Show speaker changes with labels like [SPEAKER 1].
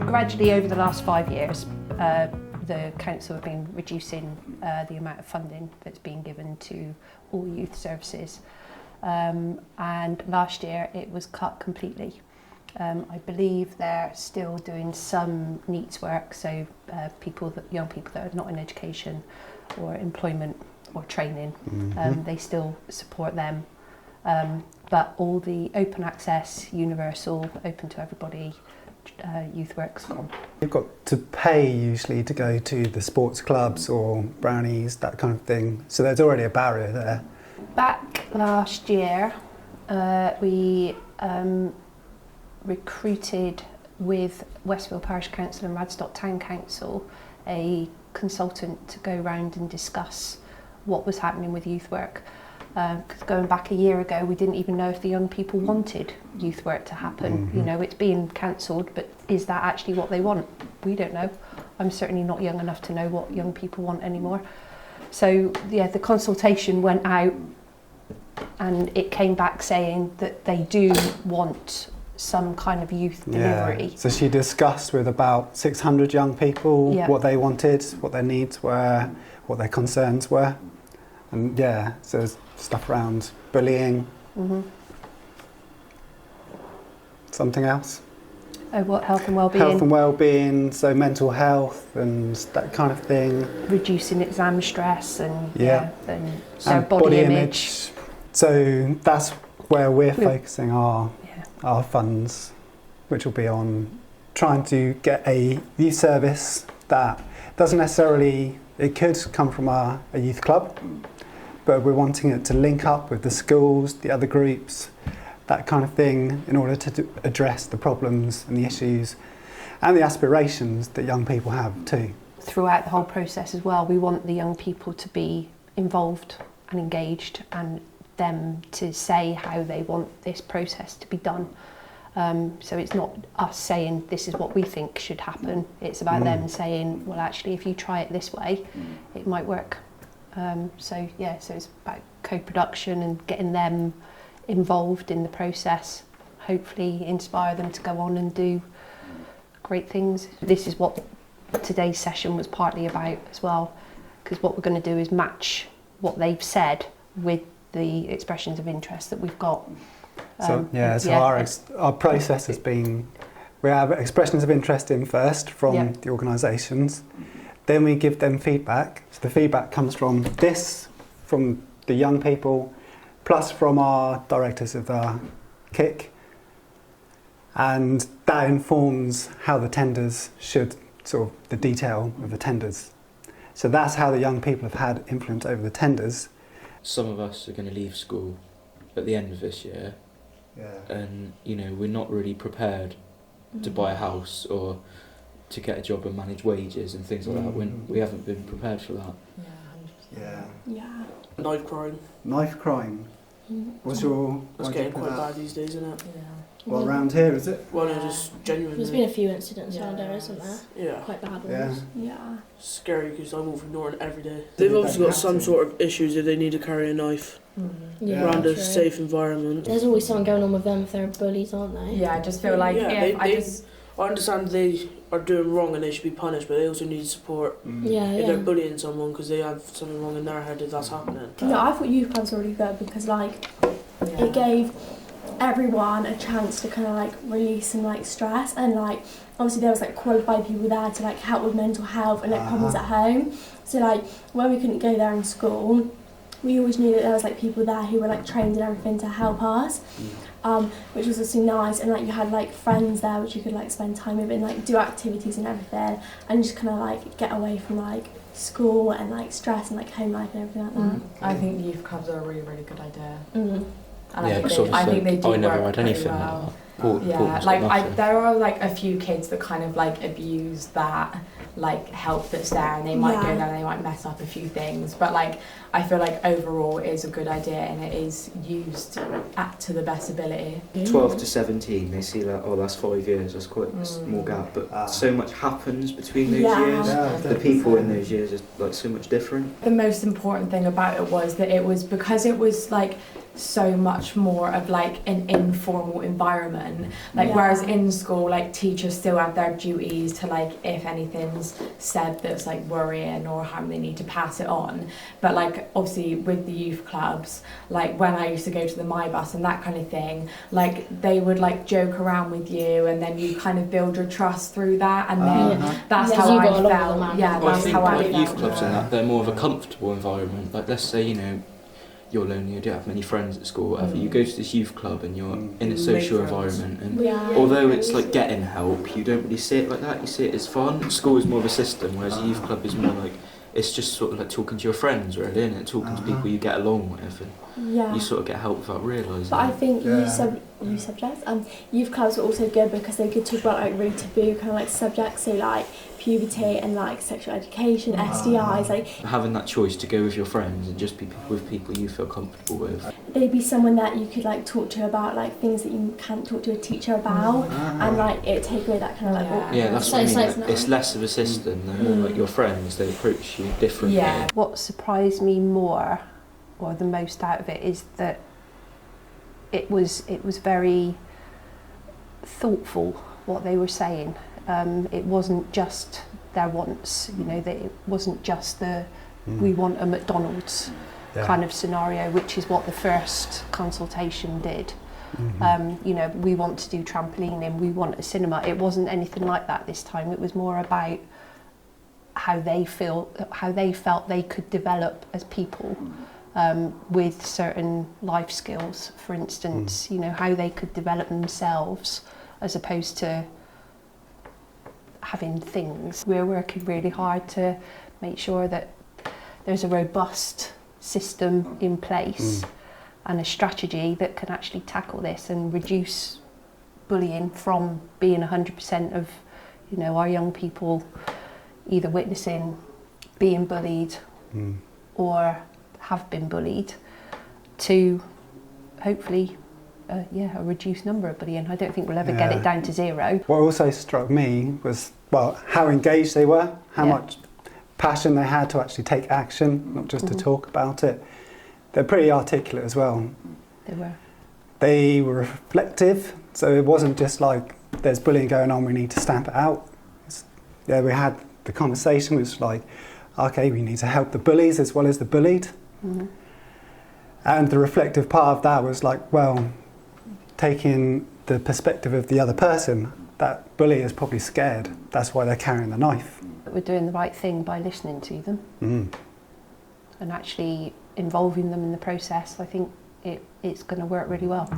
[SPEAKER 1] Gradually over the last 5 years, the council have been reducing the amount of funding that's being given to all youth services. And last year it was cut completely. I believe they're still doing some needs work, so young people that are not in education or employment or training, they still support them. But all the open access, universal, open to everybody, youth work's gone.
[SPEAKER 2] You've got to pay usually to go to the sports clubs or brownies, that kind of thing. So there's already a barrier there.
[SPEAKER 1] Back last year, we recruited with Westfield Parish Council and Radstock Town Council a consultant to go round and discuss what was happening with youth work. Because going back a year ago, we didn't even know if the young people wanted youth work to happen. You know, it's being cancelled, but is that actually what they want? We don't know. I'm certainly not young enough to know what young people want anymore. So yeah, the consultation went out and it came back saying that they do want some kind of youth delivery.
[SPEAKER 2] Yeah. So she discussed with about 600 young people what they wanted, what their needs were, what their concerns were. And yeah, so there's stuff around bullying. Something else?
[SPEAKER 1] Oh, what, health and wellbeing?
[SPEAKER 2] Health and wellbeing, so mental health and that kind of thing.
[SPEAKER 1] Reducing exam stress and and their
[SPEAKER 2] and
[SPEAKER 1] body image.
[SPEAKER 2] So that's where we're focusing our funds, which will be on trying to get a youth service that doesn't necessarily, it could come from a youth club, but we're wanting it to link up with the schools, the other groups, that kind of thing, in order to address the problems and the issues and the aspirations that young people have too.
[SPEAKER 1] Throughout the whole process as well, we want the young people to be involved and engaged, and them to say how they want this process to be done. So it's not us saying this is what we think should happen, it's about them saying, well actually if you try it this way, it might work. So it's about co-production and getting them involved in the process, hopefully inspire them to go on and do great things. This is what today's session was partly about as well, because what we're going to do is match what they've said with the expressions of interest that we've got.
[SPEAKER 2] Our process has been, we have expressions of interest in first from the organisations, then we give them feedback. So the feedback comes from the young people, plus from our directors of the KIC, and that informs how the tenders should, sort of the detail of the tenders. So that's how the young people have had influence over the tenders.
[SPEAKER 3] Some of us are going to leave school at the end of this year, and we're not really prepared to buy a house or to get a job and manage wages and things like that. We haven't been prepared for that.
[SPEAKER 4] Yeah. Knife crime.
[SPEAKER 2] Knife crime. What's your?
[SPEAKER 4] That's getting quite bad these days, isn't it?
[SPEAKER 5] Yeah.
[SPEAKER 2] Well, around here, is it?
[SPEAKER 4] Well, no, just genuinely.
[SPEAKER 5] There's been a few incidents around there, isn't there?
[SPEAKER 4] Yeah.
[SPEAKER 5] Quite bad ones.
[SPEAKER 4] Yeah. Scary because I'm all ignoring it every day. They've obviously got some sort of issues if they need to carry a knife around a safe environment.
[SPEAKER 5] There's always something going on with them if they're bullies, aren't they?
[SPEAKER 6] Yeah, I just feel like
[SPEAKER 4] I understand they are doing wrong and they should be punished, but they also need support if they're bullying someone because they have something wrong in their head if that's happening.
[SPEAKER 7] Yeah, I thought youth clubs were really good because it gave everyone a chance to kind of release some stress, and obviously there was qualified people there to help with mental health and problems at home. So when we couldn't go there in school, we always knew that there was people there who were trained and everything to help us, which was also nice. And you had friends there which you could spend time with and do activities and everything, and just kind of get away from school and stress and home life and everything like that.
[SPEAKER 6] I think youth clubs are a really, really good idea. And
[SPEAKER 3] I
[SPEAKER 6] think they do
[SPEAKER 3] never
[SPEAKER 6] work
[SPEAKER 3] had anything
[SPEAKER 6] well.
[SPEAKER 3] like that.
[SPEAKER 6] There are a few kids that kind of abuse that help that's there, and they might go there and they might mess up a few things, but I feel overall it is a good idea and it is used to the best ability.
[SPEAKER 3] 12 to 17, they see that's 5 years, that's quite a small gap, but so much happens between those years. The people in those years are so much different.
[SPEAKER 6] The most important thing about it was that it was because it was so much more of like an informal environment, like whereas in school like teachers still have their duties to like if anything's said that's like worrying or harm, they need to pass it on. But like obviously with the youth clubs, like when I used to go to the My Bus and that kind of thing, like they would like joke around with you and then you kind of build your trust through that, and then that's how I felt.
[SPEAKER 3] Well, that's how I felt. Youth clubs and that, they're more of a comfortable environment. Like let's say, you know, you're lonely, you don't have many friends at school, whatever. You go to this youth club and you're in a social environment, and although it's like getting help, you don't really see it like that. You see it as fun. School is more of a system, whereas a youth club is more like, it's just sort of like talking to your friends, really, isn't it? Talking to people you get along with, and you sort of get help without realising.
[SPEAKER 7] But I think youth clubs are also good because they could talk about like really taboo kind of like subjects, so like puberty and like sexual education, STIs, like
[SPEAKER 3] having that choice to go with your friends and just be with people you feel comfortable with.
[SPEAKER 7] They'd be someone that you could like talk to about like things that you can't talk to a teacher about, and like it take away that kind of like
[SPEAKER 3] that's what I mean. Like, it's less of a system than like your friends. They approach you differently.
[SPEAKER 1] What surprised me more, or the most out of it, is that it was very thoughtful what they were saying. It wasn't just their wants, you know, that it wasn't just the we want a McDonald's kind of scenario, which is what the first consultation did. You know, we want to do trampolining, we want a cinema. It wasn't anything like that this time. It was more about how they felt they could develop as people with certain life skills, for instance, you know, how they could develop themselves as opposed to having things. We're working really hard to make sure that there's a robust system in place and a strategy that can actually tackle this and reduce bullying from being 100% of, you know, our young people either witnessing being bullied or have been bullied to hopefully a reduced number of bullying. I don't think we'll ever get it down to zero.
[SPEAKER 2] What also struck me was, well, how engaged they were, how much passion they had to actually take action, not just to talk about it. They're pretty articulate as well.
[SPEAKER 1] They were.
[SPEAKER 2] They were reflective, so it wasn't just like, there's bullying going on, we need to stamp it out. We had the conversation, which was like, okay, we need to help the bullies as well as the bullied. And the reflective part of that was like, well, taking the perspective of the other person, that bully is probably scared. That's why they're carrying the knife.
[SPEAKER 1] We're doing the right thing by listening to them and actually involving them in the process. I think it's going to work really well.